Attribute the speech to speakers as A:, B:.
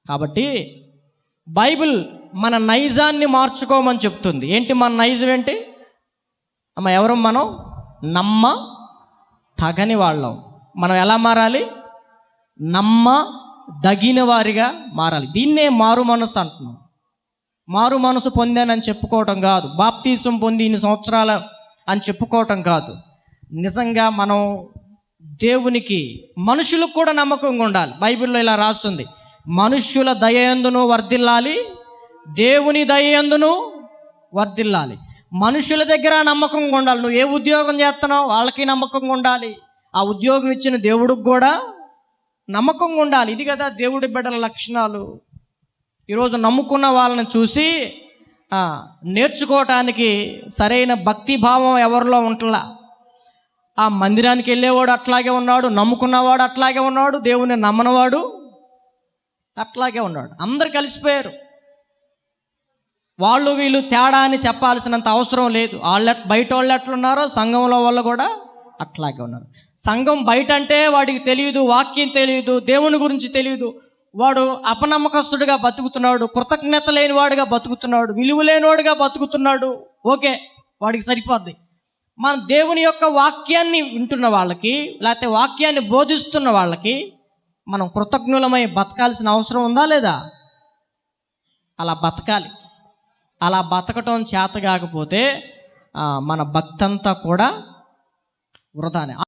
A: కాబట్టి బైబిల్ మన నైజాన్ని మార్చుకోమని చెప్తుంది. ఏంటి మన నైజం ఏంటి? ఎవరు మనం? తగని వాళ్ళం. మనం ఎలా మారాలి? దగిన వారిగా మారాలి. దీన్నే మారు మనసు అంటున్నాం. మారు మనసు పొందానని చెప్పుకోవటం కాదు, బాప్తీసం పొంది ఇన్ని సంవత్సరాల అని చెప్పుకోవటం కాదు. నిజంగా మనం దేవునికి, మనుషులకు కూడా నమ్మకంగా ఉండాలి. బైబిల్లో ఇలా రాస్తుంది, మనుష్యుల దయయందును వర్ధిల్లాలి, దేవుని దయయందును వర్ధిల్లాలి. మనుషుల దగ్గర నమ్మకంగా ఉండాలి. నువ్వు ఏ ఉద్యోగం చేస్తున్నావు వాళ్ళకి నమ్మకంగా ఉండాలి. ఆ ఉద్యోగం ఇచ్చిన దేవుడికి కూడా నమ్మకంగా ఉండాలి. ఇది కదా దేవుడి బిడ్డల లక్షణాలు. ఈరోజు నమ్ముకున్న వాళ్ళని చూసి నేర్చుకోవటానికి సరైన భక్తి భావం ఎవరిలో ఉంటలా. ఆ మందిరానికి వెళ్ళేవాడు అట్లాగే ఉన్నాడు, నమ్ముకున్నవాడు అట్లాగే ఉన్నాడు, దేవుని నమ్మనవాడు అట్లాగే ఉన్నాడు. అందరు కలిసిపోయారు. వాళ్ళు వీళ్ళు తేడా అని చెప్పాల్సినంత అవసరం లేదు. బయట వాళ్ళు ఎట్లున్నారో సంఘంలో వాళ్ళు కూడా అట్లాగే ఉన్నారు. సంఘం బయట అంటే వాడికి తెలియదు, వాక్యం తెలియదు, దేవుని గురించి తెలియదు. వాడు అపనమ్మకస్తుడిగా బతుకుతున్నాడు, కృతజ్ఞత లేనివాడుగా బతుకుతున్నాడు, విలువ లేనివాడుగా బతుకుతున్నాడు. ఓకే, వాడికి సరిపోద్ది. మన దేవుని యొక్క వాక్యాన్ని వింటున్న వాళ్ళకి, లేకపోతే వాక్యాన్ని బోధిస్తున్న వాళ్ళకి మనం కృతజ్ఞులమై బతకాల్సిన అవసరం ఉందా లేదా? అలా బతకాలి. అలా బతకటం చేత కాకపోతే మన భక్తంతా కూడా వృధానే.